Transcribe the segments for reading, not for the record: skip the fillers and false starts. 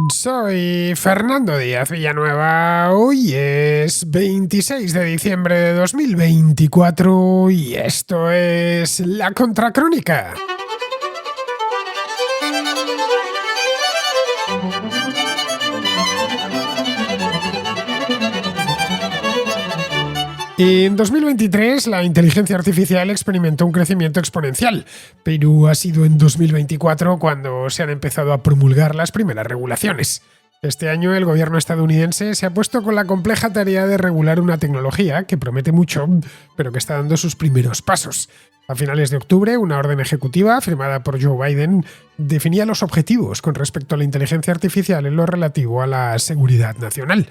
Soy Fernando Díaz Villanueva. Hoy es 26 de diciembre de 2024 y esto es La Contracrónica. En 2023 la inteligencia artificial experimentó un crecimiento exponencial, pero ha sido en 2024 cuando se han empezado a promulgar las primeras regulaciones. Este año el gobierno estadounidense se ha puesto con la compleja tarea de regular una tecnología que promete mucho, pero que está dando sus primeros pasos. A finales de octubre, una orden ejecutiva firmada por Joe Biden definía los objetivos con respecto a la inteligencia artificial en lo relativo a la seguridad nacional.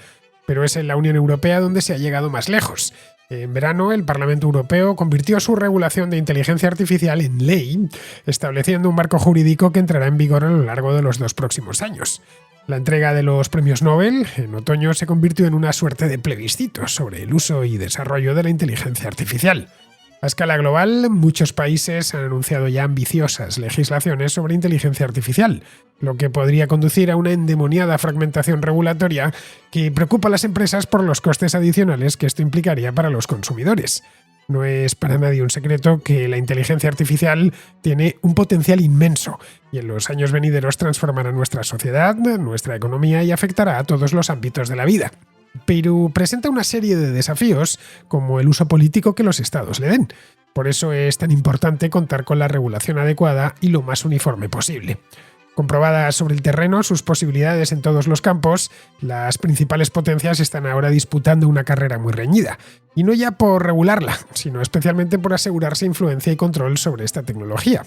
Pero es en la Unión Europea donde se ha llegado más lejos. En verano, el Parlamento Europeo convirtió su regulación de inteligencia artificial en ley, estableciendo un marco jurídico que entrará en vigor a lo largo de los 2 próximos años. La entrega de los premios Nobel en otoño se convirtió en una suerte de plebiscito sobre el uso y desarrollo de la inteligencia artificial. A escala global, muchos países han anunciado ya ambiciosas legislaciones sobre inteligencia artificial, lo que podría conducir a una endemoniada fragmentación regulatoria que preocupa a las empresas por los costes adicionales que esto implicaría para los consumidores. No es para nadie un secreto que la inteligencia artificial tiene un potencial inmenso y en los años venideros transformará nuestra sociedad, nuestra economía y afectará a todos los ámbitos de la vida. Pero presenta una serie de desafíos, como el uso político que los estados le den. Por eso es tan importante contar con la regulación adecuada y lo más uniforme posible. Comprobadas sobre el terreno sus posibilidades en todos los campos, las principales potencias están ahora disputando una carrera muy reñida. Y no ya por regularla, sino especialmente por asegurarse influencia y control sobre esta tecnología.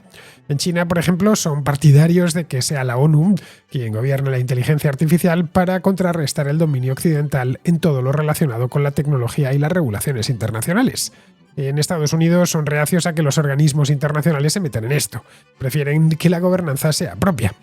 En China, por ejemplo, son partidarios de que sea la ONU quien gobierne la inteligencia artificial para contrarrestar el dominio occidental en todo lo relacionado con la tecnología y las regulaciones internacionales. En Estados Unidos son reacios a que los organismos internacionales se metan en esto. Prefieren que la gobernanza sea propia.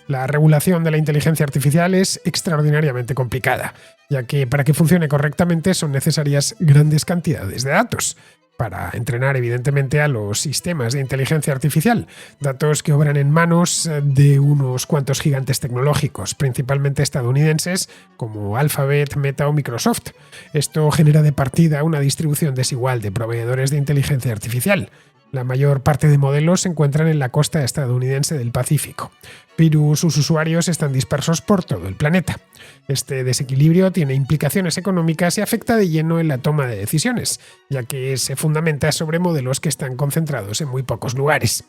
La regulación de la inteligencia artificial es extraordinariamente complicada, ya que para que funcione correctamente son necesarias grandes cantidades de datos. Para entrenar, evidentemente, a los sistemas de inteligencia artificial, datos que obran en manos de unos cuantos gigantes tecnológicos, principalmente estadounidenses, como Alphabet, Meta o Microsoft. Esto genera de partida una distribución desigual de proveedores de inteligencia artificial. La mayor parte de modelos se encuentran en la costa estadounidense del Pacífico, pero sus usuarios están dispersos por todo el planeta. Este desequilibrio tiene implicaciones económicas y afecta de lleno en la toma de decisiones, ya que se fundamenta sobre modelos que están concentrados en muy pocos lugares.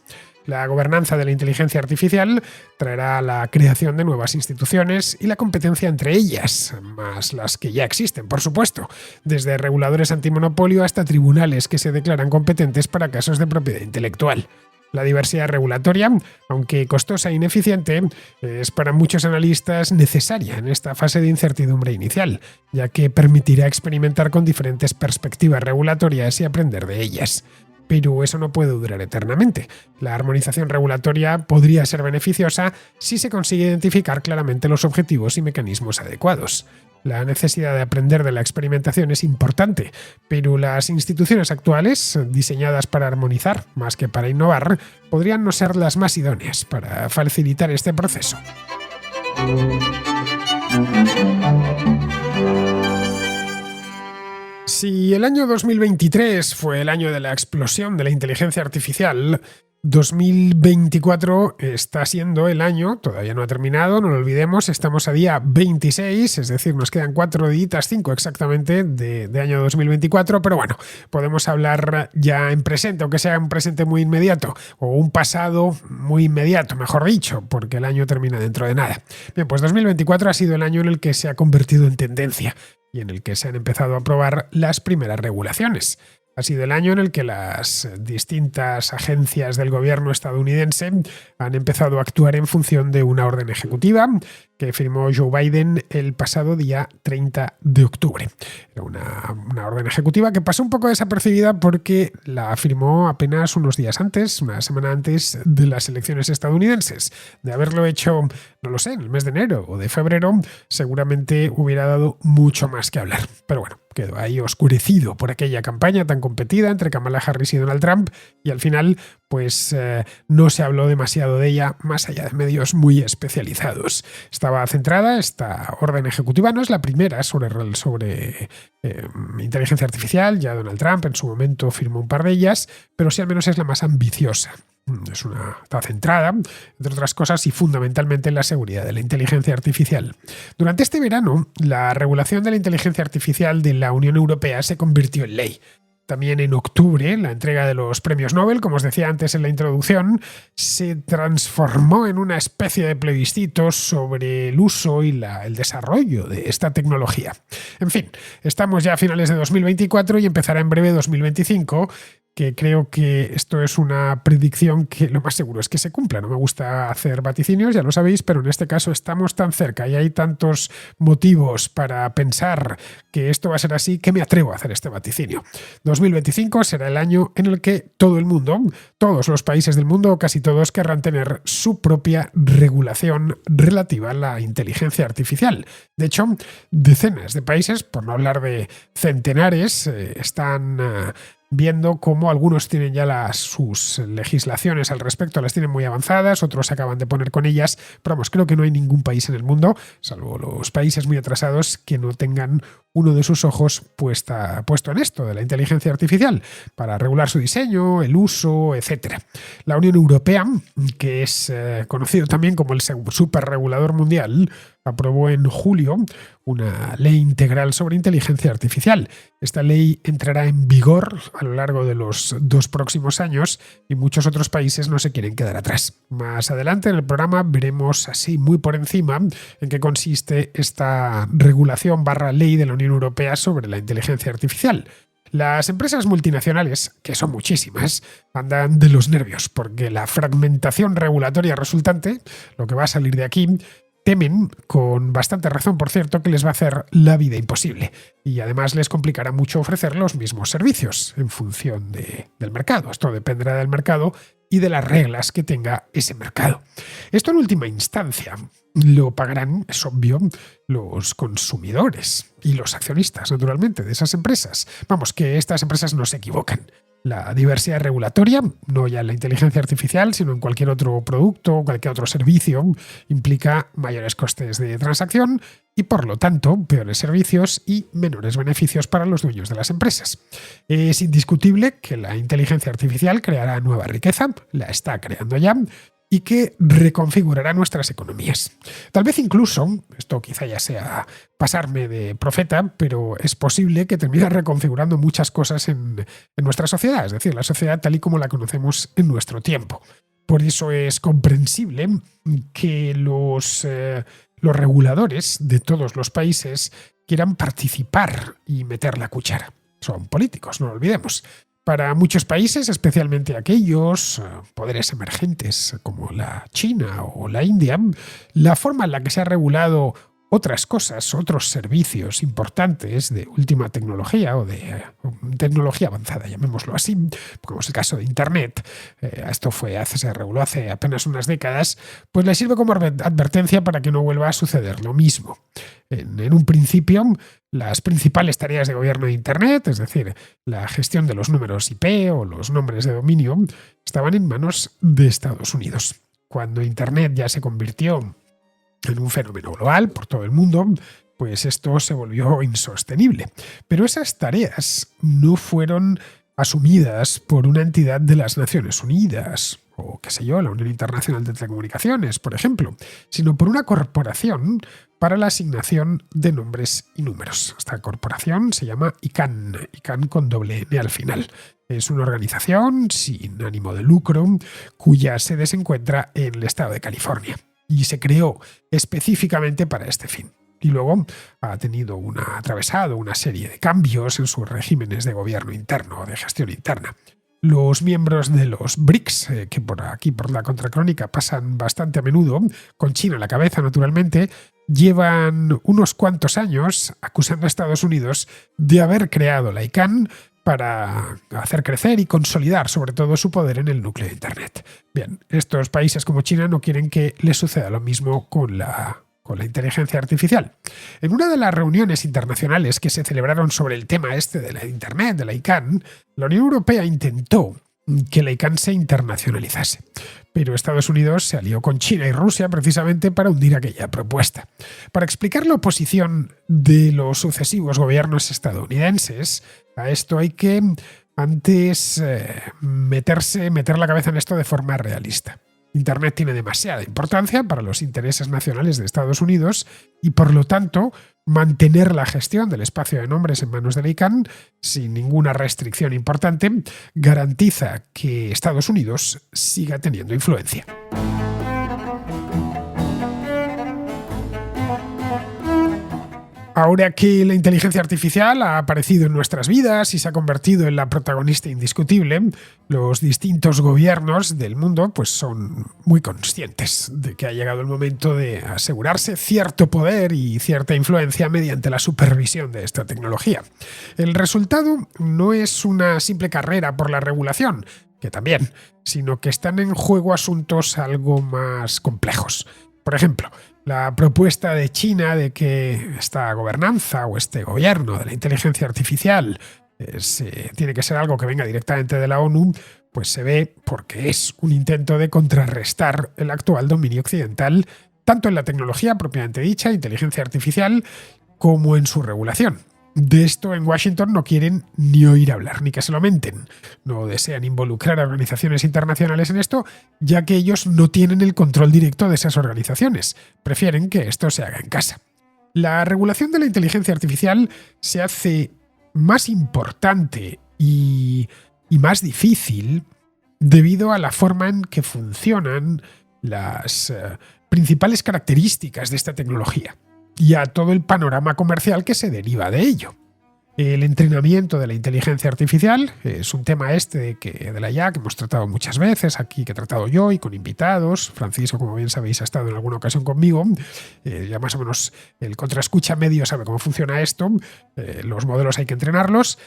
La gobernanza de la inteligencia artificial traerá la creación de nuevas instituciones y la competencia entre ellas, más las que ya existen, por supuesto, desde reguladores antimonopolio hasta tribunales que se declaran competentes para casos de propiedad intelectual. La diversidad regulatoria, aunque costosa e ineficiente, es para muchos analistas necesaria en esta fase de incertidumbre inicial, ya que permitirá experimentar con diferentes perspectivas regulatorias y aprender de ellas. Pero eso no puede durar eternamente. La armonización regulatoria podría ser beneficiosa si se consigue identificar claramente los objetivos y mecanismos adecuados. La necesidad de aprender de la experimentación es importante, pero las instituciones actuales, diseñadas para armonizar más que para innovar, podrían no ser las más idóneas para facilitar este proceso. Si el año 2023 fue el año de la explosión de la inteligencia artificial, 2024 está siendo el año, todavía no ha terminado, no lo olvidemos, estamos a día 26, es decir, nos quedan 4 días, 5 exactamente, de año 2024, pero bueno, podemos hablar ya en presente, aunque sea un presente muy inmediato, o un pasado muy inmediato, mejor dicho, porque el año termina dentro de nada. Bien, pues 2024 ha sido el año en el que se ha convertido en tendencia y en el que se han empezado a aprobar las primeras regulaciones. Ha sido el año en el que las distintas agencias del gobierno estadounidense han empezado a actuar en función de una orden ejecutiva que firmó Joe Biden el pasado día 30 de octubre. Era una orden ejecutiva que pasó un poco desapercibida porque la firmó apenas unos días antes, una semana antes de las elecciones estadounidenses. De haberlo hecho, no lo sé, en el mes de enero o de febrero, seguramente hubiera dado mucho más que hablar. Pero bueno, quedó ahí oscurecido por aquella campaña tan competida entre Kamala Harris y Donald Trump, y al final pues no se habló demasiado de ella más allá de medios muy especializados. Estaba centrada, esta orden ejecutiva no es la primera sobre inteligencia artificial, ya Donald Trump en su momento firmó un par de ellas, pero sí al menos es la más ambiciosa. Está centrada, entre otras cosas, y fundamentalmente en la seguridad de la inteligencia artificial. Durante este verano, la regulación de la inteligencia artificial de la Unión Europea se convirtió en ley. También en octubre, la entrega de los premios Nobel, como os decía antes en la introducción, se transformó en una especie de plebiscito sobre el uso y el desarrollo de esta tecnología. En fin, estamos ya a finales de 2024 y empezará en breve 2025, que creo que esto es una predicción que lo más seguro es que se cumpla. No me gusta hacer vaticinios, ya lo sabéis, pero en este caso estamos tan cerca y hay tantos motivos para pensar que esto va a ser así que me atrevo a hacer este vaticinio. 2025 será el año en el que todo el mundo, todos los países del mundo, casi todos, querrán tener su propia regulación relativa a la inteligencia artificial. De hecho, decenas de países, por no hablar de centenares, están viendo cómo algunos tienen ya sus legislaciones al respecto, las tienen muy avanzadas, otros se acaban de poner con ellas, pero vamos, creo que no hay ningún país en el mundo, salvo los países muy atrasados, que no tengan uno de sus ojos puesto en esto de la inteligencia artificial para regular su diseño, el uso, etc. La Unión Europea, que es conocido también como el superregulador mundial, aprobó en julio una ley integral sobre inteligencia artificial. Esta ley entrará en vigor a lo largo de los 2 próximos años y muchos otros países no se quieren quedar atrás. Más adelante en el programa veremos así muy por encima en qué consiste esta regulación / ley de la Unión Europea sobre la inteligencia artificial. Las empresas multinacionales, que son muchísimas, andan de los nervios porque la fragmentación regulatoria resultante, lo que va a salir de aquí, temen, con bastante razón por cierto, que les va a hacer la vida imposible y además les complicará mucho ofrecer los mismos servicios en función del mercado. Esto dependerá del mercado y de las reglas que tenga ese mercado. Esto en última instancia lo pagarán, es obvio, los consumidores y los accionistas, naturalmente, de esas empresas. Vamos, que estas empresas no se equivocan. La diversidad regulatoria, no ya en la inteligencia artificial, sino en cualquier otro producto o cualquier otro servicio, implica mayores costes de transacción y, por lo tanto, peores servicios y menores beneficios para los dueños de las empresas. Es indiscutible que la inteligencia artificial creará nueva riqueza, la está creando ya, y que reconfigurará nuestras economías. Tal vez incluso, esto quizá ya sea pasarme de profeta, pero es posible que termine reconfigurando muchas cosas en nuestra sociedad, es decir, la sociedad tal y como la conocemos en nuestro tiempo. Por eso es comprensible que los reguladores de todos los países quieran participar y meter la cuchara. Son políticos, no lo olvidemos. Para muchos países, especialmente aquellos poderes emergentes como la China o la India, la forma en la que se ha regulado otras cosas, otros servicios importantes de última tecnología o de tecnología avanzada, llamémoslo así, como es el caso de Internet, esto se reguló hace apenas unas décadas, pues le sirve como advertencia para que no vuelva a suceder lo mismo. En un principio, las principales tareas de gobierno de Internet, es decir, la gestión de los números IP o los nombres de dominio, estaban en manos de Estados Unidos. Cuando Internet ya se convirtió en un fenómeno global por todo el mundo, pues esto se volvió insostenible. Pero esas tareas no fueron asumidas por una entidad de las Naciones Unidas o, qué sé yo, la Unión Internacional de Telecomunicaciones, por ejemplo, sino por una corporación para la asignación de nombres y números. Esta corporación se llama ICANN, ICANN con doble N al final. Es una organización sin ánimo de lucro cuya sede se encuentra en el estado de California y se creó específicamente para este fin. Y luego ha atravesado una serie de cambios en sus regímenes de gobierno interno o de gestión interna. Los miembros de los BRICS, que por aquí por la contracrónica pasan bastante a menudo, con China a la cabeza naturalmente, llevan unos cuantos años acusando a Estados Unidos de haber creado la ICANN para hacer crecer y consolidar sobre todo su poder en el núcleo de Internet. Bien, estos países como China no quieren que les suceda lo mismo con la inteligencia artificial. En una de las reuniones internacionales que se celebraron sobre el tema este de la Internet, de la ICANN, la Unión Europea intentó que la ICANN se internacionalizase. Pero Estados Unidos se alió con China y Rusia precisamente para hundir aquella propuesta. Para explicar la oposición de los sucesivos gobiernos estadounidenses a esto hay que antes meter la cabeza en esto de forma realista. Internet tiene demasiada importancia para los intereses nacionales de Estados Unidos y, por lo tanto, mantener la gestión del espacio de nombres en manos de la ICANN sin ninguna restricción importante garantiza que Estados Unidos siga teniendo influencia. Ahora que la inteligencia artificial ha aparecido en nuestras vidas y se ha convertido en la protagonista indiscutible, los distintos gobiernos del mundo pues son muy conscientes de que ha llegado el momento de asegurarse cierto poder y cierta influencia mediante la supervisión de esta tecnología. El resultado no es una simple carrera por la regulación, que también, sino que están en juego asuntos algo más complejos. Por ejemplo, la propuesta de China de que esta gobernanza o este gobierno de la inteligencia artificial tiene que ser algo que venga directamente de la ONU, pues se ve porque es un intento de contrarrestar el actual dominio occidental, tanto en la tecnología propiamente dicha, inteligencia artificial, como en su regulación. De esto en Washington no quieren ni oír hablar, ni que se lo menten. No desean involucrar a organizaciones internacionales en esto, ya que ellos no tienen el control directo de esas organizaciones. Prefieren que esto se haga en casa. La regulación de la inteligencia artificial se hace más importante y más difícil debido a la forma en que funcionan las principales características de esta tecnología y a todo el panorama comercial que se deriva de ello. El entrenamiento de la inteligencia artificial es un tema de la IA que hemos tratado muchas veces aquí, que he tratado yo y con invitados. Francisco, como bien sabéis, ha estado en alguna ocasión conmigo. Ya más o menos el contraescucha medio sabe cómo funciona esto. Los modelos hay que entrenarlos.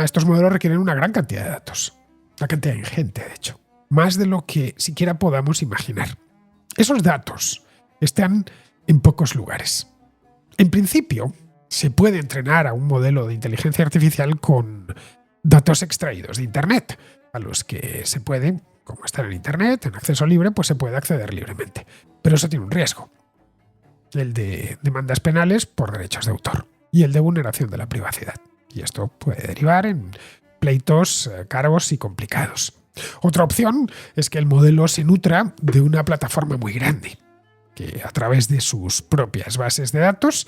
Estos modelos requieren una gran cantidad de datos. Una cantidad ingente, de hecho. Más de lo que siquiera podamos imaginar. Esos datos están en pocos lugares. En principio, se puede entrenar a un modelo de inteligencia artificial con datos extraídos de Internet, a los que se puede, como están en Internet, en acceso libre, pues se puede acceder libremente. Pero eso tiene un riesgo. El de demandas penales por derechos de autor y el de vulneración de la privacidad. Y esto puede derivar en pleitos caros y complicados. Otra opción es que el modelo se nutra de una plataforma muy grande, que a través de sus propias bases de datos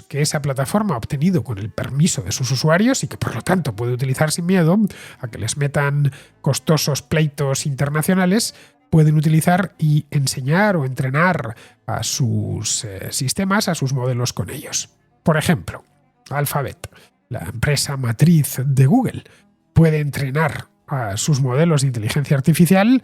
que esa plataforma ha obtenido con el permiso de sus usuarios y que por lo tanto puede utilizar sin miedo a que les metan costosos pleitos internacionales, pueden utilizar y enseñar o entrenar a sus sistemas, a sus modelos con ellos. Por ejemplo, Alphabet, la empresa matriz de Google, puede entrenar a sus modelos de inteligencia artificial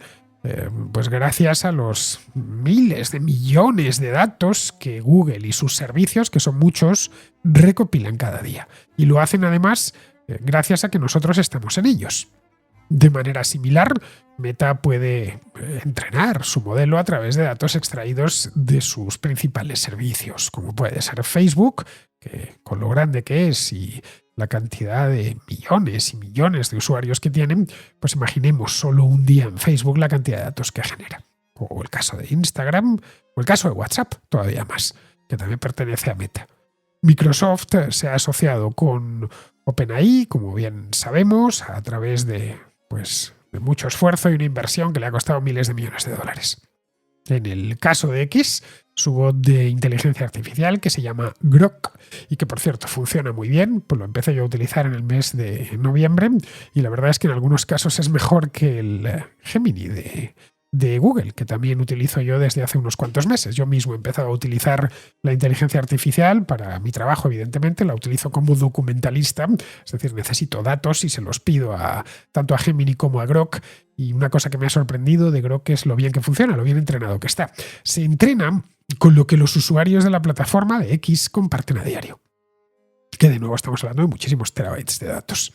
pues gracias a los miles de millones de datos que Google y sus servicios, que son muchos, recopilan cada día. Y lo hacen además gracias a que nosotros estamos en ellos. De manera similar, Meta puede entrenar su modelo a través de datos extraídos de sus principales servicios, como puede ser Facebook, que con lo grande que es y la cantidad de millones y millones de usuarios que tienen, pues imaginemos solo un día en Facebook la cantidad de datos que genera. O el caso de Instagram, o el caso de WhatsApp, todavía más, que también pertenece a Meta. Microsoft se ha asociado con OpenAI, como bien sabemos, a través de mucho esfuerzo y una inversión que le ha costado miles de millones de dólares. En el caso de X, su bot de inteligencia artificial, que se llama Grok, y que por cierto funciona muy bien, pues lo empecé yo a utilizar en el mes de noviembre, y la verdad es que en algunos casos es mejor que el Gemini de Google, que también utilizo yo desde hace unos cuantos meses. Yo mismo he empezado a utilizar la inteligencia artificial para mi trabajo, evidentemente, la utilizo como documentalista, es decir, necesito datos y se los pido tanto a Gemini como a Grok, y una cosa que me ha sorprendido de Grok es lo bien que funciona, lo bien entrenado que está. Se entrena con lo que los usuarios de la plataforma de X comparten a diario. que de nuevo estamos hablando de muchísimos terabytes de datos.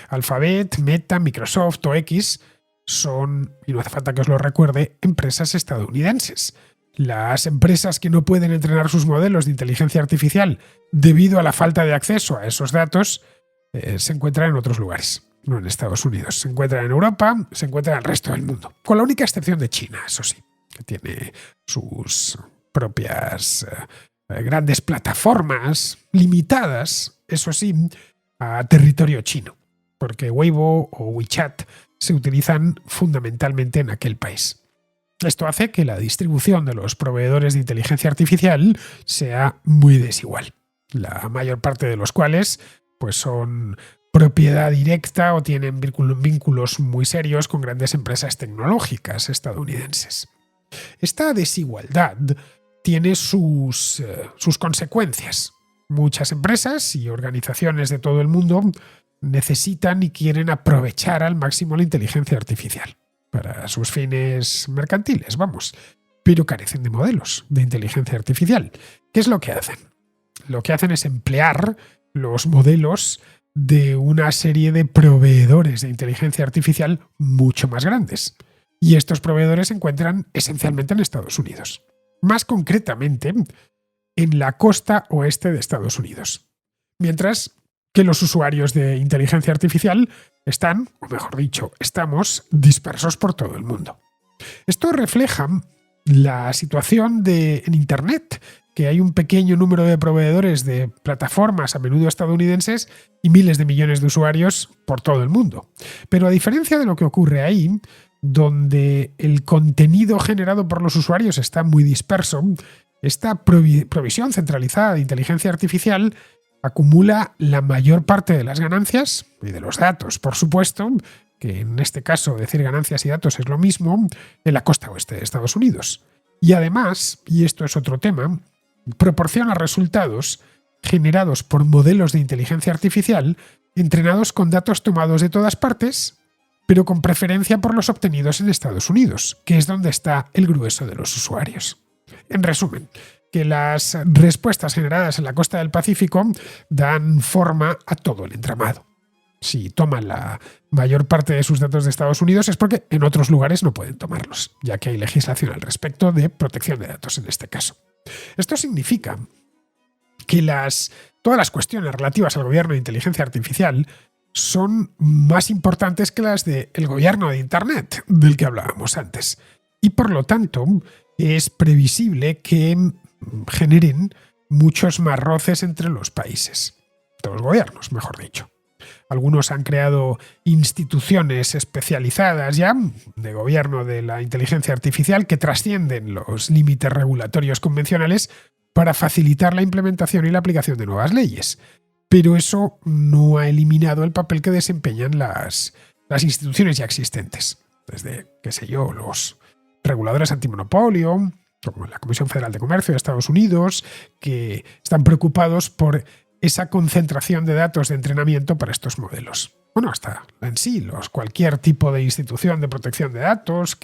Alphabet, Meta, Microsoft o X son, y no hace falta que os lo recuerde, empresas estadounidenses. Las empresas que no pueden entrenar sus modelos de inteligencia artificial debido a la falta de acceso a esos datos se encuentran en otros lugares, no en Estados Unidos. Se encuentran en Europa, se encuentran en el resto del mundo, con la única excepción de China, eso sí, que tiene sus propias grandes plataformas limitadas, eso sí, a territorio chino, porque Weibo o WeChat se utilizan fundamentalmente en aquel país. Esto hace que la distribución de los proveedores de inteligencia artificial sea muy desigual, la mayor parte de los cuales pues, son propiedad directa o tienen vínculos muy serios con grandes empresas tecnológicas estadounidenses. Esta desigualdad tiene sus consecuencias. Muchas empresas y organizaciones de todo el mundo necesitan y quieren aprovechar al máximo la inteligencia artificial para sus fines mercantiles, vamos, pero carecen de modelos de inteligencia artificial. ¿Qué es lo que hacen? Lo que hacen es emplear los modelos de una serie de proveedores de inteligencia artificial mucho más grandes. Y estos proveedores se encuentran esencialmente en Estados Unidos. Más concretamente, en la costa oeste de Estados Unidos. Mientras que los usuarios de inteligencia artificial están, o mejor dicho, estamos dispersos por todo el mundo. Esto refleja la situación en Internet, que hay un pequeño número de proveedores de plataformas, a menudo estadounidenses, y miles de millones de usuarios por todo el mundo. Pero a diferencia de lo que ocurre ahí, donde el contenido generado por los usuarios está muy disperso, esta provisión centralizada de inteligencia artificial acumula la mayor parte de las ganancias y de los datos, por supuesto, que en este caso decir ganancias y datos es lo mismo, en la costa oeste de Estados Unidos. Y además, y esto es otro tema, proporciona resultados generados por modelos de inteligencia artificial entrenados con datos tomados de todas partes, pero con preferencia por los obtenidos en Estados Unidos, que es donde está el grueso de los usuarios. En resumen, que las respuestas generadas en la costa del Pacífico dan forma a todo el entramado. Si toman la mayor parte de sus datos de Estados Unidos es porque en otros lugares no pueden tomarlos, ya que hay legislación al respecto de protección de datos en este caso. Esto significa que todas las cuestiones relativas al gobierno de inteligencia artificial son más importantes que las del gobierno de Internet, del que hablábamos antes. Y por lo tanto, es previsible que generen muchos más roces entre los países, entre los gobiernos, mejor dicho. Algunos han creado instituciones especializadas ya de gobierno de la inteligencia artificial que trascienden los límites regulatorios convencionales para facilitar la implementación y la aplicación de nuevas leyes. Pero eso no ha eliminado el papel que desempeñan las instituciones ya existentes. Desde, qué sé yo, los reguladores antimonopolio, como la Comisión Federal de Comercio de Estados Unidos, que están preocupados por esa concentración de datos de entrenamiento para estos modelos. Bueno, hasta en sí, cualquier tipo de institución de protección de datos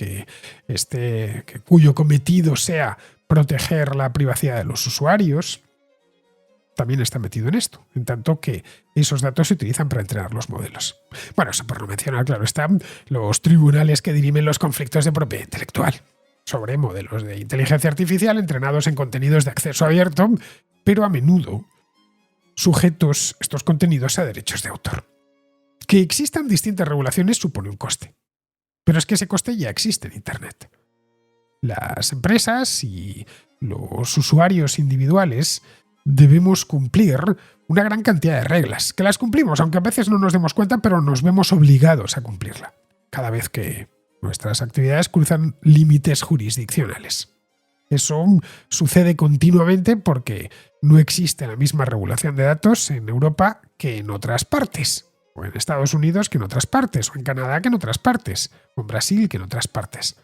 cuyo cometido sea proteger la privacidad de los usuarios, también está metido en esto, en tanto que esos datos se utilizan para entrenar los modelos. Bueno, eso por no mencionar, claro, están los tribunales que dirimen los conflictos de propiedad intelectual sobre modelos de inteligencia artificial entrenados en contenidos de acceso abierto, pero a menudo sujetos estos contenidos a derechos de autor. Que existan distintas regulaciones supone un coste, pero es que ese coste ya existe en Internet. Las empresas y los usuarios individuales debemos cumplir una gran cantidad de reglas, que las cumplimos, aunque a veces no nos demos cuenta, pero nos vemos obligados a cumplirla, cada vez que nuestras actividades cruzan límites jurisdiccionales. Eso sucede continuamente porque no existe la misma regulación de datos en Europa que en otras partes, o en Estados Unidos que en otras partes, o en Canadá que en otras partes, o en Brasil que en otras partes.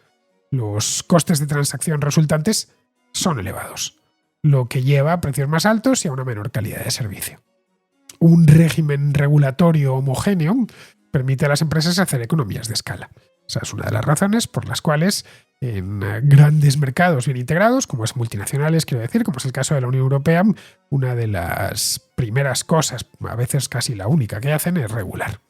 Los costes de transacción resultantes son elevados, lo que lleva a precios más altos y a una menor calidad de servicio. Un régimen regulatorio homogéneo permite a las empresas hacer economías de escala. Esa es una de las razones por las cuales en grandes mercados bien integrados, como es multinacionales, quiero decir, como es el caso de la Unión Europea, una de las primeras cosas, a veces casi la única que hacen, es regular.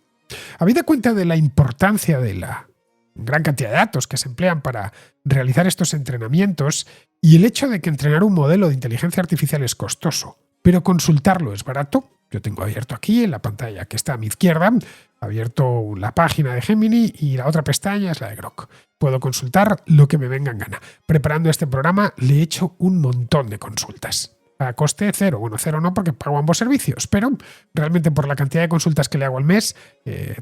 Habida cuenta de la importancia de la gran cantidad de datos que se emplean para realizar estos entrenamientos y el hecho de que entrenar un modelo de inteligencia artificial es costoso, pero consultarlo es barato. Yo tengo abierto aquí en la pantalla que está a mi izquierda, abierto la página de Gemini y la otra pestaña es la de Grok. Puedo consultar lo que me venga en gana. Preparando este programa le he hecho un montón de consultas. A coste cero. Bueno, cero no porque pago ambos servicios, pero realmente por la cantidad de consultas que le hago al mes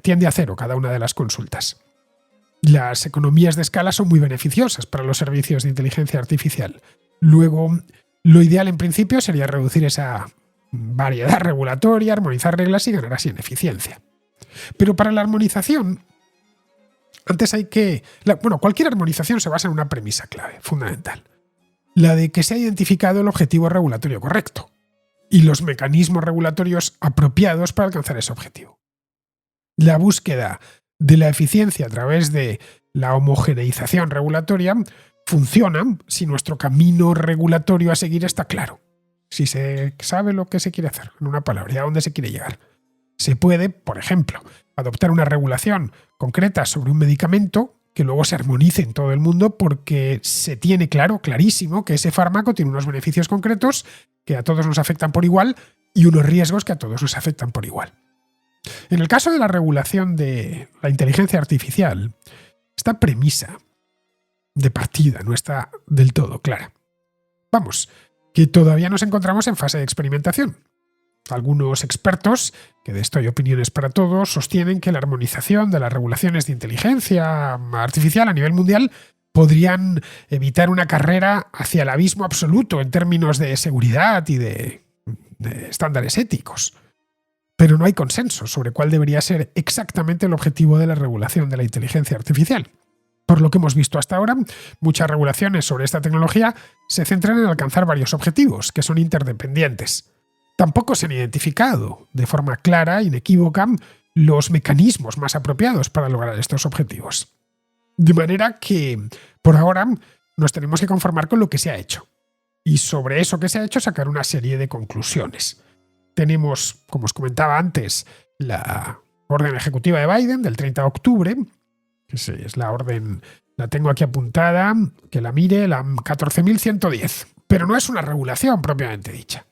tiende a cero cada una de las consultas. Las economías de escala son muy beneficiosas para los servicios de inteligencia artificial. Luego, lo ideal en principio sería reducir esa variedad regulatoria, armonizar reglas y ganar así en eficiencia. Pero para la armonización, antes hay que... cualquier armonización se basa en una premisa clave, fundamental. La de que se ha identificado el objetivo regulatorio correcto y los mecanismos regulatorios apropiados para alcanzar ese objetivo. La búsqueda de la eficiencia a través de la homogeneización regulatoria funciona si nuestro camino regulatorio a seguir está claro. Si se sabe lo que se quiere hacer, en una palabra, y a dónde se quiere llegar. Se puede, por ejemplo, adoptar una regulación concreta sobre un medicamento que luego se armonice en todo el mundo porque se tiene clarísimo, que ese fármaco tiene unos beneficios concretos que a todos nos afectan por igual y unos riesgos que a todos nos afectan por igual. En el caso de la regulación de la inteligencia artificial, esta premisa de partida no está del todo clara. Vamos, que todavía nos encontramos en fase de experimentación. Algunos expertos, que de esto hay opiniones para todos, sostienen que la armonización de las regulaciones de inteligencia artificial a nivel mundial podrían evitar una carrera hacia el abismo absoluto en términos de seguridad y de estándares éticos. Pero no hay consenso sobre cuál debería ser exactamente el objetivo de la regulación de la inteligencia artificial. Por lo que hemos visto hasta ahora, muchas regulaciones sobre esta tecnología se centran en alcanzar varios objetivos, que son interdependientes. Tampoco se han identificado de forma clara e inequívoca los mecanismos más apropiados para lograr estos objetivos. De manera que, por ahora, nos tenemos que conformar con lo que se ha hecho. Y sobre eso que se ha hecho, sacar una serie de conclusiones. Tenemos, como os comentaba antes, la orden ejecutiva de Biden del 30 de octubre, que es la orden, la tengo aquí apuntada, que la mire, la 14.110. Pero no es una regulación propiamente dicha.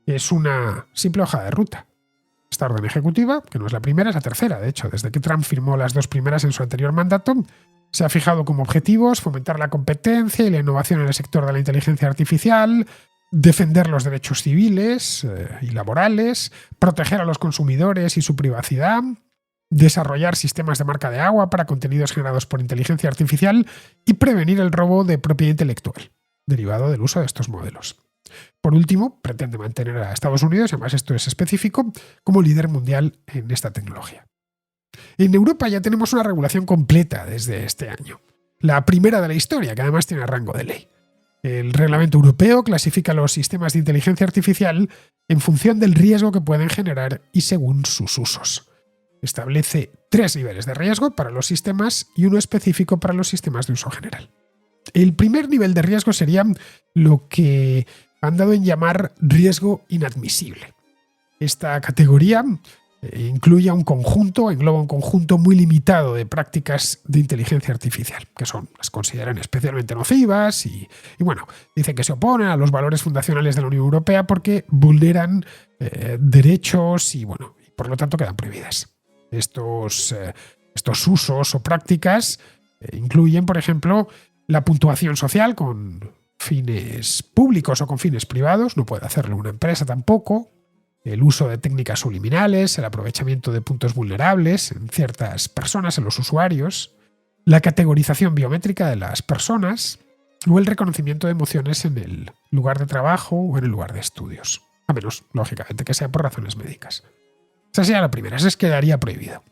Es una simple hoja de ruta. Esta orden ejecutiva, que no es la primera, es la tercera. De hecho, desde que Trump firmó las dos primeras en su anterior mandato, se ha fijado como objetivos fomentar la competencia y la innovación en el sector de la inteligencia artificial, defender los derechos civiles y laborales, proteger a los consumidores y su privacidad, desarrollar sistemas de marca de agua para contenidos generados por inteligencia artificial y prevenir el robo de propiedad intelectual, derivado del uso de estos modelos. Por último, pretende mantener a Estados Unidos, y además esto es específico, como líder mundial en esta tecnología. En Europa ya tenemos una regulación completa desde este año, la primera de la historia, que además tiene rango de ley. El Reglamento Europeo clasifica los sistemas de inteligencia artificial en función del riesgo que pueden generar y según sus usos. Establece 3 niveles de riesgo para los sistemas y uno específico para los sistemas de uso general. El primer nivel de riesgo sería lo que han dado en llamar riesgo inadmisible. Esta categoría engloba un conjunto muy limitado de prácticas de inteligencia artificial, que las consideran especialmente nocivas y dicen que se oponen a los valores fundacionales de la Unión Europea porque vulneran derechos y por lo tanto quedan prohibidas. Estos usos o prácticas incluyen, por ejemplo, la puntuación social con fines públicos o con fines privados, no puede hacerlo una empresa tampoco, el uso de técnicas subliminales, el aprovechamiento de puntos vulnerables en ciertas personas, en los usuarios, la categorización biométrica de las personas o el reconocimiento de emociones en el lugar de trabajo o en el lugar de estudios, a menos, lógicamente, que sea por razones médicas. Esa sería la primera, esa quedaría prohibido.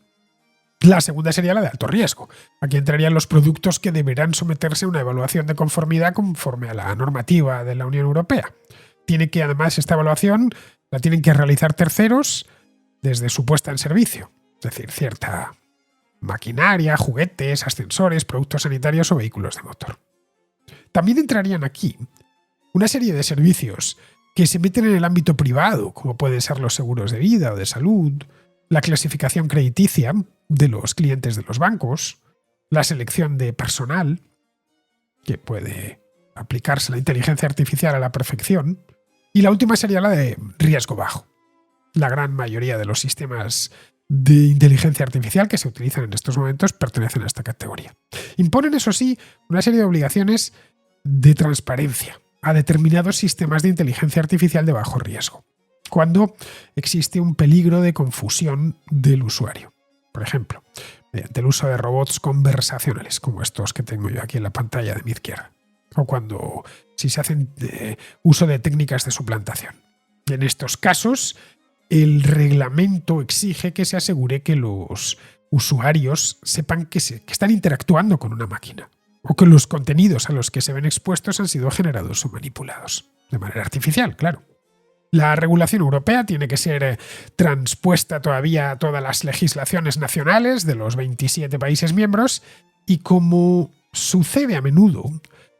La segunda sería la de alto riesgo. Aquí entrarían los productos que deberán someterse a una evaluación de conformidad conforme a la normativa de la Unión Europea. Tiene que, además, esta evaluación la tienen que realizar terceros desde su puesta en servicio. Es decir, cierta maquinaria, juguetes, ascensores, productos sanitarios o vehículos de motor. También entrarían aquí una serie de servicios que se meten en el ámbito privado, como pueden ser los seguros de vida o de salud, la clasificación crediticia de los clientes de los bancos, la selección de personal, que puede aplicarse la inteligencia artificial a la perfección, y la última sería la de riesgo bajo. La gran mayoría de los sistemas de inteligencia artificial que se utilizan en estos momentos pertenecen a esta categoría. Imponen, eso sí, una serie de obligaciones de transparencia a determinados sistemas de inteligencia artificial de bajo riesgo, cuando existe un peligro de confusión del usuario. Por ejemplo, mediante el uso de robots conversacionales, como estos que tengo yo aquí en la pantalla de mi izquierda, o cuando si se hacen uso de técnicas de suplantación. En estos casos, el reglamento exige que se asegure que los usuarios sepan que están interactuando con una máquina, o que los contenidos a los que se ven expuestos han sido generados o manipulados, de manera artificial, claro. La regulación europea tiene que ser transpuesta todavía a todas las legislaciones nacionales de los 27 países miembros y, como sucede a menudo,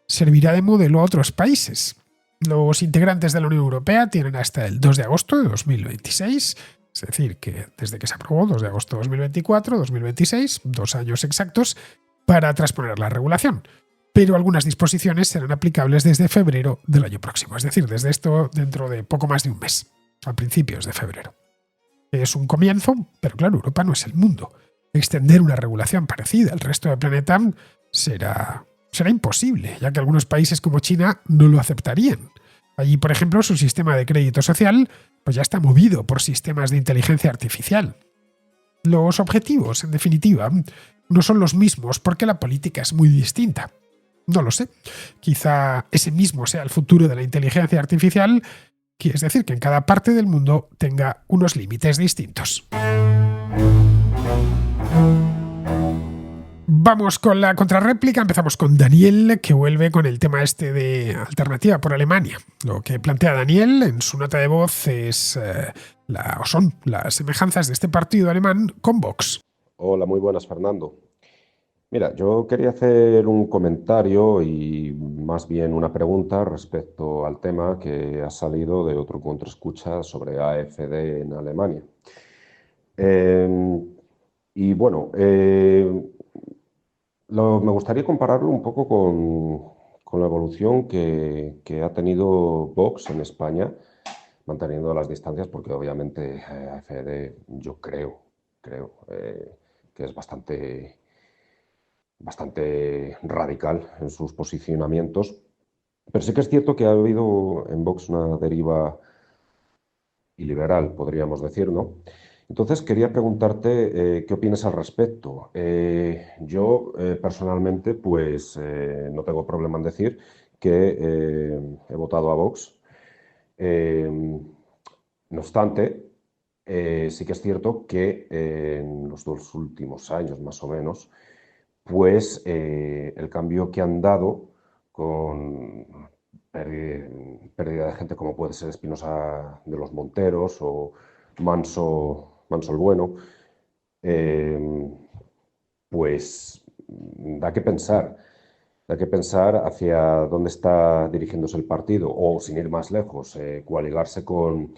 servirá de modelo a otros países. Los integrantes de la Unión Europea tienen hasta el 2 de agosto de 2026, es decir, que desde que se aprobó, 2 de agosto de 2024, 2026, 2 años exactos, para transponer la regulación. Pero algunas disposiciones serán aplicables desde febrero del año próximo, es decir, desde esto dentro de poco más de un mes, a principios de febrero. Es un comienzo, pero claro, Europa no es el mundo. Extender una regulación parecida al resto del planeta será imposible, ya que algunos países como China no lo aceptarían. Allí, por ejemplo, su sistema de crédito social pues ya está movido por sistemas de inteligencia artificial. Los objetivos, en definitiva, no son los mismos porque la política es muy distinta. No lo sé. Quizá ese mismo sea el futuro de la inteligencia artificial, es decir, que en cada parte del mundo tenga unos límites distintos. Vamos con la contrarréplica. Empezamos con Daniel, que vuelve con el tema este de alternativa por Alemania. Lo que plantea Daniel en su nota de voz son las semejanzas de este partido alemán con Vox. Hola, muy buenas, Fernando. Mira, yo quería hacer un comentario y más bien una pregunta respecto al tema que ha salido de otro contraescucha sobre AfD en Alemania. Y bueno, me gustaría compararlo un poco con la evolución que ha tenido Vox en España, manteniendo las distancias, porque obviamente AfD yo creo que es bastante radical en sus posicionamientos, pero sí que es cierto que ha habido en Vox una deriva iliberal, podríamos decir, ¿no? Entonces quería preguntarte qué opinas al respecto. Yo personalmente pues no tengo problema en decir que he votado a Vox. No obstante, sí que es cierto que en los 2 últimos años más o menos pues el cambio que han dado con pérdida de gente como puede ser Espinosa de los Monteros o Manso el Bueno, pues da que pensar hacia dónde está dirigiéndose el partido o, sin ir más lejos, coaligarse con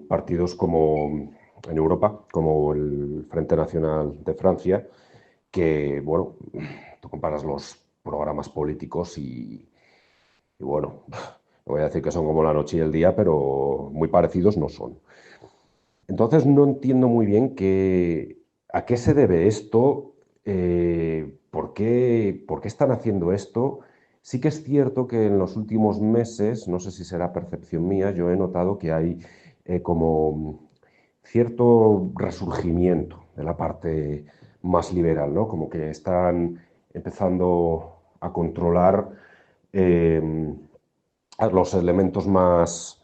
partidos como en Europa, como el Frente Nacional de Francia, que, bueno, tú comparas los programas políticos y bueno, no voy a decir que son como la noche y el día, pero muy parecidos no son. Entonces no entiendo muy bien a qué se debe esto, por qué están haciendo esto. Sí que es cierto que en los últimos meses, no sé si será percepción mía, yo he notado que hay como cierto resurgimiento de la parte más liberal, ¿no? Como que están empezando a controlar a los elementos más,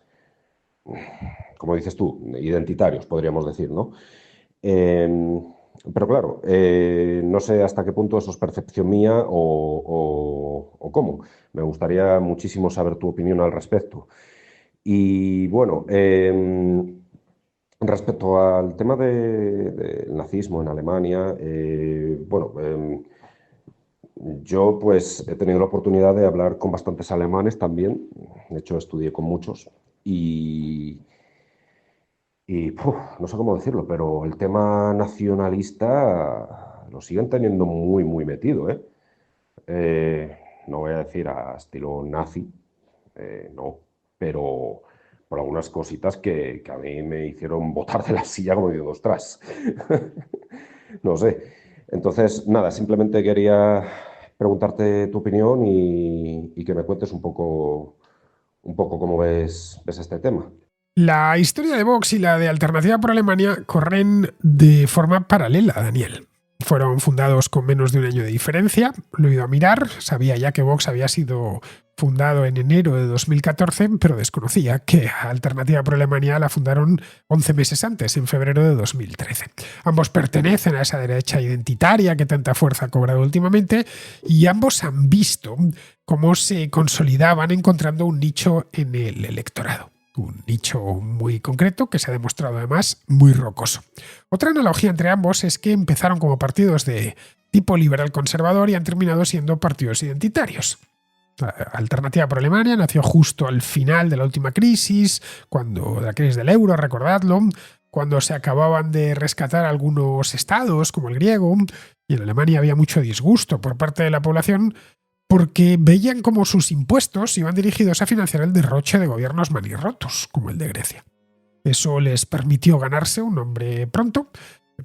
como dices tú, identitarios, podríamos decir, ¿no? Pero claro, no sé hasta qué punto eso es percepción mía o cómo. Me gustaría muchísimo saber tu opinión al respecto. Y bueno, Respecto al tema del nazismo en Alemania, bueno, yo pues he tenido la oportunidad de hablar con bastantes alemanes también, de hecho estudié con muchos y, no sé cómo decirlo, pero el tema nacionalista lo siguen teniendo muy, muy metido, ¿eh? Eh, no voy a decir a estilo nazi, no, pero por algunas cositas que a mí me hicieron botar de la silla como digo, ostras, no sé. Entonces, nada, simplemente quería preguntarte tu opinión y que me cuentes un poco cómo ves este tema. La historia de Vox y la de Alternativa por Alemania corren de forma paralela, Daniel. Fueron fundados con menos de un año de diferencia. Lo he ido a mirar. Sabía ya que Vox había sido fundado en enero de 2014, pero desconocía que Alternativa por Alemania la fundaron 11 meses antes, en febrero de 2013. Ambos pertenecen a esa derecha identitaria que tanta fuerza ha cobrado últimamente y ambos han visto cómo se consolidaban encontrando un nicho en el electorado. Un nicho muy concreto que se ha demostrado además muy rocoso. Otra analogía entre ambos es que empezaron como partidos de tipo liberal conservador y han terminado siendo partidos identitarios. La Alternativa por Alemania nació justo al final de la última crisis, de la crisis del euro, recordadlo, cuando se acababan de rescatar algunos estados, como el griego, y en Alemania había mucho disgusto por parte de la población porque veían como sus impuestos iban dirigidos a financiar el derroche de gobiernos manirrotos, como el de Grecia. Eso les permitió ganarse un nombre pronto,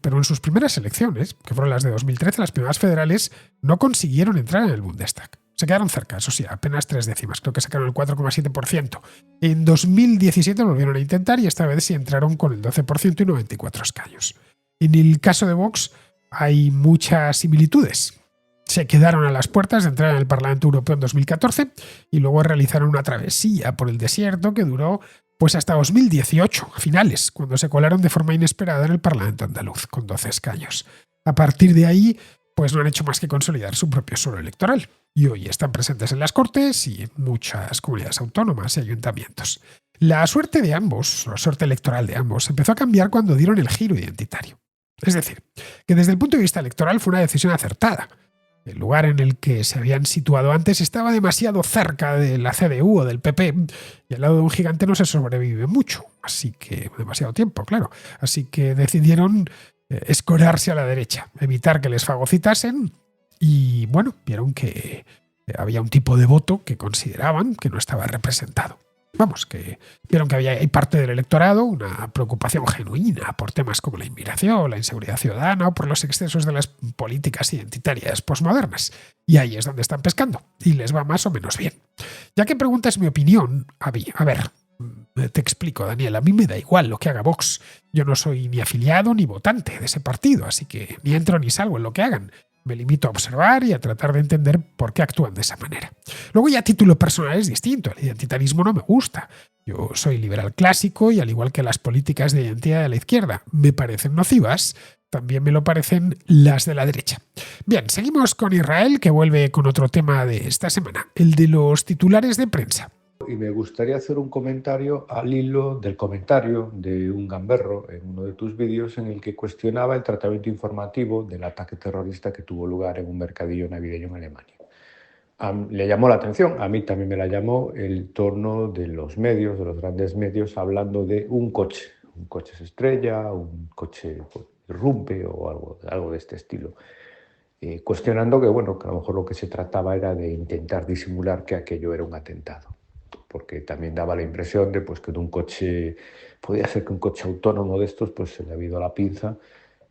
pero en sus primeras elecciones, que fueron las de 2013, las primeras federales, no consiguieron entrar en el Bundestag. Se quedaron cerca, eso sí, apenas 3 décimas, creo que sacaron el 4,7%. En 2017 lo volvieron a intentar y esta vez sí entraron con el 12% y 94 escaños. En el caso de Vox hay muchas similitudes. Se quedaron a las puertas de entrar en el Parlamento Europeo en 2014 y luego realizaron una travesía por el desierto que duró pues hasta 2018, a finales, cuando se colaron de forma inesperada en el Parlamento andaluz, con 12 escaños. A partir de ahí, pues no han hecho más que consolidar su propio suelo electoral. Y hoy están presentes en las Cortes y en muchas comunidades autónomas y ayuntamientos. La suerte de ambos, la suerte electoral de ambos, empezó a cambiar cuando dieron el giro identitario. Es decir, que desde el punto de vista electoral fue una decisión acertada. El lugar en el que se habían situado antes estaba demasiado cerca de la CDU o del PP y al lado de un gigante no se sobrevive mucho, así que demasiado tiempo, claro. Así que decidieron escorarse a la derecha, evitar que les fagocitasen y bueno, vieron que había un tipo de voto que consideraban que no estaba representado. Vamos, que vieron que hay parte del electorado una preocupación genuina por temas como la inmigración, la inseguridad ciudadana o por los excesos de las políticas identitarias posmodernas. Y ahí es donde están pescando. Y les va más o menos bien. Ya que preguntas mi opinión, a ver, te explico, Daniel, a mí me da igual lo que haga Vox. Yo no soy ni afiliado ni votante de ese partido, así que ni entro ni salgo en lo que hagan. Me limito a observar y a tratar de entender por qué actúan de esa manera. Luego ya a título personal es distinto, el identitarismo no me gusta. Yo soy liberal clásico y al igual que las políticas de identidad de la izquierda me parecen nocivas, también me lo parecen las de la derecha. Bien, seguimos con Israel, que vuelve con otro tema de esta semana, el de los titulares de prensa. Y me gustaría hacer un comentario al hilo del comentario de un gamberro en uno de tus vídeos en el que cuestionaba el tratamiento informativo del ataque terrorista que tuvo lugar en un mercadillo navideño en Alemania. Le llamó la atención, a mí también me la llamó, el tono de los medios, de los grandes medios, hablando de un coche. Un coche se estrella, un coche irrumpe o algo de este estilo. Cuestionando que, bueno, que a lo mejor lo que se trataba era de intentar disimular que aquello era un atentado, porque también daba la impresión de pues, que de un coche, podía ser que un coche autónomo de estos pues, se le ha ido a la pinza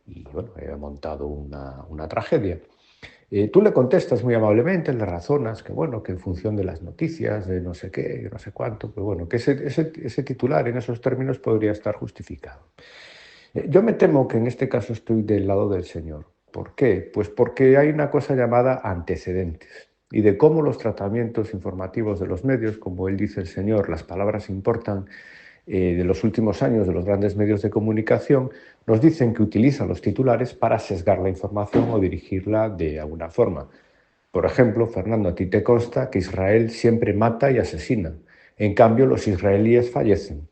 y bueno, había montado una tragedia. Tú le contestas muy amablemente, le razonas que bueno, que en función de las noticias, de no sé qué, no sé cuánto, pues bueno, que ese titular en esos términos podría estar justificado. Yo me temo que en este caso estoy del lado del señor. ¿Por qué? Pues porque hay una cosa llamada antecedentes y de cómo los tratamientos informativos de los medios, como él dice el señor, las palabras importan, de los últimos años de los grandes medios de comunicación, nos dicen que utilizan los titulares para sesgar la información o dirigirla de alguna forma. Por ejemplo, Fernando, a ti te consta que Israel siempre mata y asesina. En cambio, los israelíes fallecen.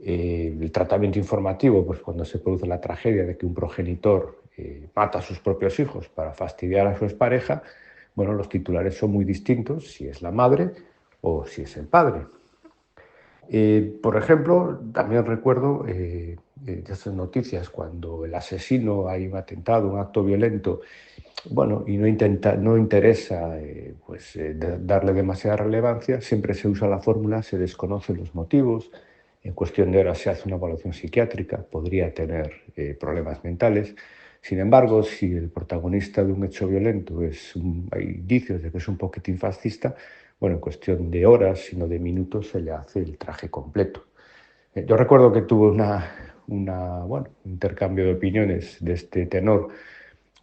El tratamiento informativo, pues cuando se produce la tragedia de que un progenitor mata a sus propios hijos para fastidiar a su expareja, bueno, los titulares son muy distintos si es la madre o si es el padre. Por ejemplo, también recuerdo de esas noticias cuando el asesino hay un atentado, un acto violento, bueno, y no interesa darle demasiada relevancia, siempre se usa la fórmula, se desconocen los motivos, en cuestión de horas se hace una evaluación psiquiátrica, podría tener problemas mentales. Sin embargo, si el protagonista de un hecho violento hay indicios de que es un poquitín fascista, bueno, en cuestión de horas, sino de minutos, se le hace el traje completo. Yo recuerdo que tuve un intercambio de opiniones de este tenor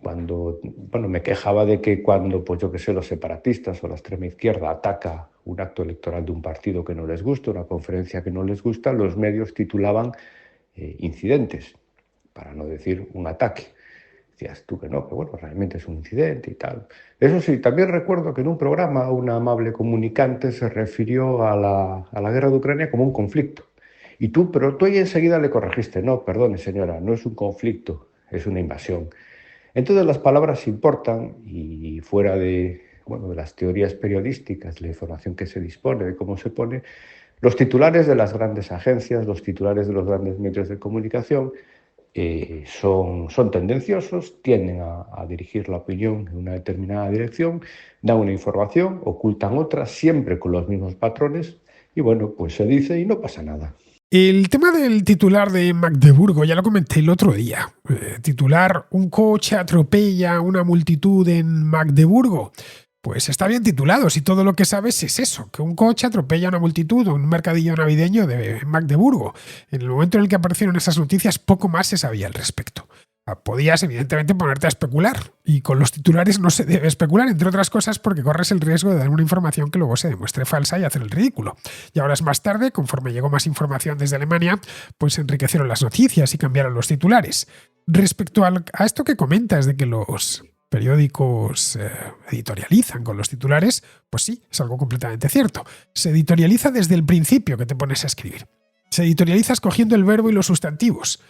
cuando me quejaba de que cuando, pues yo qué sé, los separatistas o la extrema izquierda ataca un acto electoral de un partido que no les gusta, una conferencia que no les gusta, los medios titulaban incidentes, para no decir un ataque. Decías tú que no, que bueno, realmente es un incidente y tal. Eso sí, también recuerdo que en un programa una amable comunicante se refirió a la guerra de Ucrania como un conflicto. Pero tú ahí enseguida le corregiste, no, perdone señora, no es un conflicto, es una invasión. Entonces las palabras importan y fuera de las teorías periodísticas, la información que se dispone, de cómo se pone, los titulares de las grandes agencias, los titulares de los grandes medios de comunicación son tendenciosos, tienden a dirigir la opinión en una determinada dirección, dan una información, ocultan otra, siempre con los mismos patrones, y bueno, pues se dice y no pasa nada. El tema del titular de Magdeburgo ya lo comenté el otro día. Titular: un coche atropella a una multitud en Magdeburgo. Pues está bien titulado si todo lo que sabes es eso, que un coche atropella a una multitud en un mercadillo navideño de Magdeburgo. En el momento en el que aparecieron esas noticias, poco más se sabía al respecto. Podías, evidentemente, ponerte a especular, y con los titulares no se debe especular, entre otras cosas porque corres el riesgo de dar una información que luego se demuestre falsa y hacer el ridículo. Y ahora es más tarde, conforme llegó más información desde Alemania, pues se enriquecieron las noticias y cambiaron los titulares. Respecto a esto que comentas de que los periódicos editorializan con los titulares, pues sí, es algo completamente cierto. Se editorializa desde el principio que te pones a escribir. Se editorializa escogiendo el verbo y los sustantivos.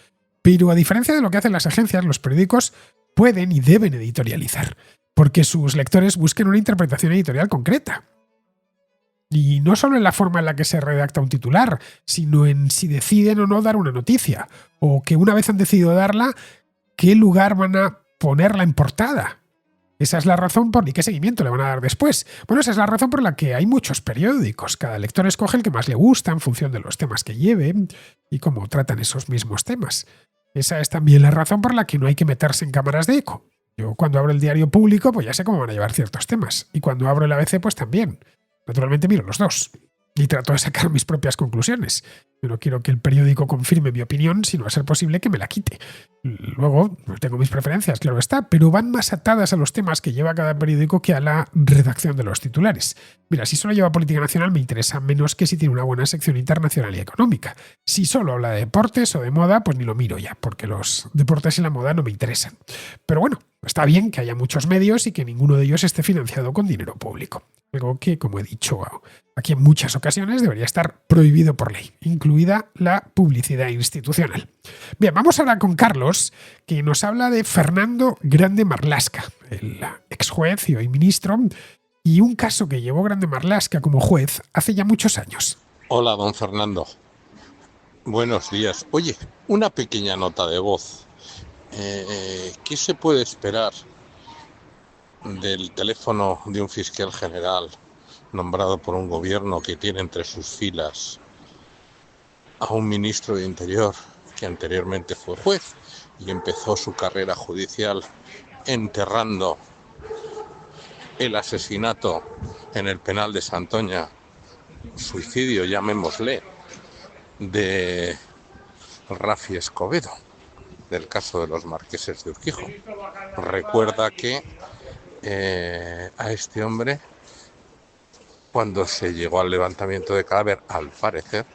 Pero a diferencia de lo que hacen las agencias, los periódicos pueden y deben editorializar, porque sus lectores busquen una interpretación editorial concreta. Y no solo en la forma en la que se redacta un titular, sino en si deciden o no dar una noticia, o que una vez han decidido darla, qué lugar van a ponerla en portada. Esa es la razón y qué seguimiento le van a dar después. Bueno, esa es la razón por la que hay muchos periódicos. Cada lector escoge el que más le gusta en función de los temas que lleve y cómo tratan esos mismos temas. Esa es también la razón por la que no hay que meterse en cámaras de eco. Yo cuando abro el diario público, pues ya sé cómo van a llevar ciertos temas. Y cuando abro el ABC, pues también. Naturalmente miro los dos. Y trato de sacar mis propias conclusiones. Yo no quiero que el periódico confirme mi opinión, sino a ser posible que me la quite. Luego, tengo mis preferencias, claro está, pero van más atadas a los temas que lleva cada periódico que a la redacción de los titulares. Mira, si solo lleva política nacional me interesa menos que si tiene una buena sección internacional y económica. Si solo habla de deportes o de moda, pues ni lo miro ya, porque los deportes y la moda no me interesan. Pero bueno, está bien que haya muchos medios y que ninguno de ellos esté financiado con dinero público. Algo que, como he dicho aquí en muchas ocasiones, debería estar prohibido por ley, incluida la publicidad institucional. Bien, vamos ahora con Carlos, que nos habla de Fernando Grande Marlaska, el ex juez y hoy ministro, y un caso que llevó Grande Marlaska como juez hace ya muchos años. Hola, don Fernando. Buenos días. Oye, una pequeña nota de voz. ¿Qué se puede esperar del teléfono de un fiscal general nombrado por un gobierno que tiene entre sus filas a un ministro de Interior que anteriormente fue juez y empezó su carrera judicial enterrando el asesinato en el penal de Santoña, suicidio, llamémosle, de Rafi Escobedo, del caso de los marqueses de Urquijo? Recuerda que a este hombre, cuando se llegó al levantamiento de cadáver, al parecer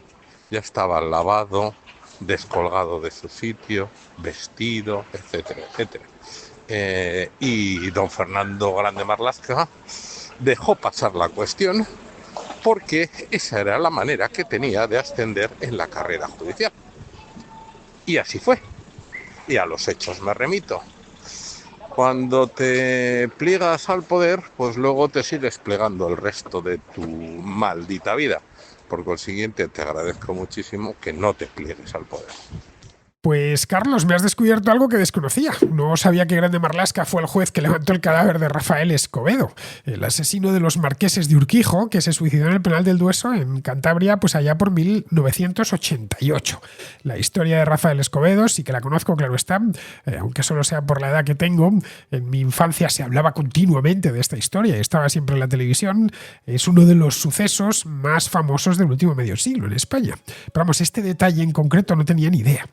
ya estaba lavado, descolgado de su sitio, vestido, etcétera, etcétera. Y don Fernando Grande Marlaska dejó pasar la cuestión porque esa era la manera que tenía de ascender en la carrera judicial. Y así fue. Y a los hechos me remito. Cuando te pliegas al poder, pues luego te sigues plegando el resto de tu maldita vida. Por consiguiente, te agradezco muchísimo que no te pliegues al poder. Pues Carlos, me has descubierto algo que desconocía. No sabía que Grande Marlaska fue el juez que levantó el cadáver de Rafael Escobedo, el asesino de los marqueses de Urquijo, que se suicidó en el penal del Dueso, en Cantabria, pues allá por 1988. La historia de Rafael Escobedo sí que la conozco, claro está, aunque solo sea por la edad que tengo. En mi infancia se hablaba continuamente de esta historia y estaba siempre en la televisión. Es uno de los sucesos más famosos del último medio siglo en España. Pero vamos, este detalle en concreto no tenía ni idea.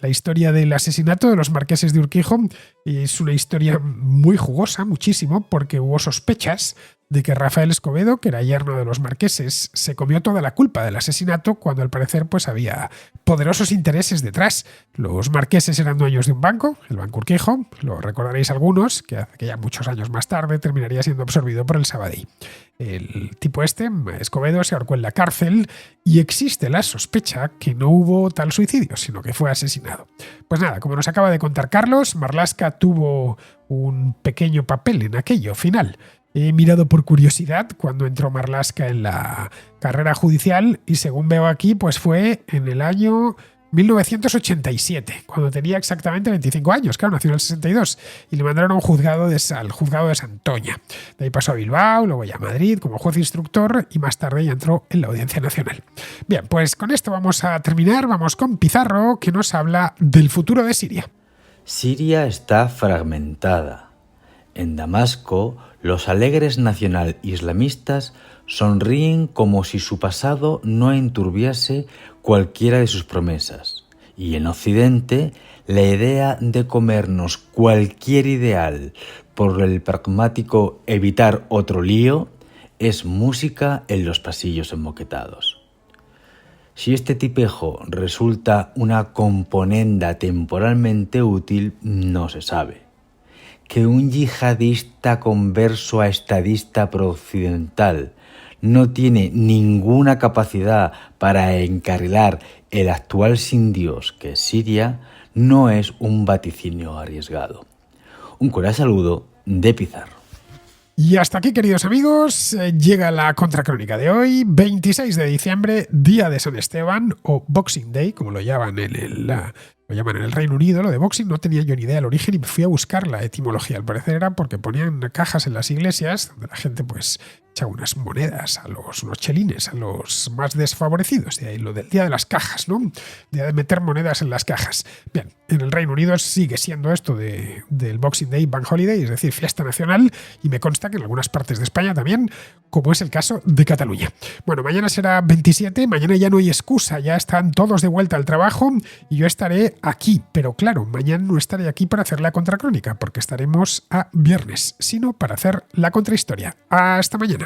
La historia del asesinato de los marqueses de Urquijo es una historia muy jugosa, muchísimo, porque hubo sospechas de que Rafael Escobedo, que era yerno de los marqueses, se comió toda la culpa del asesinato cuando al parecer pues había poderosos intereses detrás. Los marqueses eran dueños de un banco, el Banco Urquijo, lo recordaréis algunos, que ya muchos años más tarde terminaría siendo absorbido por el Sabadell. El tipo Escobedo, se ahorcó en la cárcel y existe la sospecha que no hubo tal suicidio, sino que fue asesinado. Pues nada, como nos acaba de contar Carlos, Marlaska tuvo un pequeño papel en aquello final. He mirado por curiosidad cuando entró Marlaska en la carrera judicial y según veo aquí, pues fue en el año 1987, cuando tenía exactamente 25 años, claro, nació en el 62, y le mandaron a un juzgado al juzgado de Santoña. De ahí pasó a Bilbao, luego ya a Madrid como juez instructor y más tarde ya entró en la Audiencia Nacional. Bien, pues con esto vamos a terminar, vamos con Pizarro, que nos habla del futuro de Siria. Siria está fragmentada. En Damasco, los alegres nacional islamistas sonríen como si su pasado no enturbiase cualquiera de sus promesas. Y en Occidente, la idea de comernos cualquier ideal por el pragmático evitar otro lío es música en los pasillos enmoquetados. Si este tipejo resulta una componenda temporalmente útil, no se sabe. Que un yihadista converso a estadista prooccidental no tiene ninguna capacidad para encarrilar el actual sin Dios que es Siria no es un vaticinio arriesgado. Un cordial saludo de Pizarro. Y hasta aquí, queridos amigos, llega la contracrónica de hoy, 26 de diciembre, día de San Esteban, o Boxing Day, como lo llaman en el Reino Unido. Lo de Boxing no tenía yo ni idea del origen y fui a buscar la etimología. Al parecer era porque ponían cajas en las iglesias donde la gente pues echaba unas monedas, unos chelines a los más desfavorecidos. De ahí lo del día de las cajas, ¿no? Día de meter monedas en las cajas. Bien, en el Reino Unido sigue siendo esto del Boxing Day Bank Holiday, es decir, fiesta nacional, y me consta que en algunas partes de España también, como es el caso de Cataluña. Bueno, mañana será 27, mañana ya no hay excusa, ya están todos de vuelta al trabajo y yo estaré aquí, pero claro, mañana no estaré aquí para hacer la contracrónica, porque estaremos a viernes, sino para hacer la contrahistoria. Hasta mañana.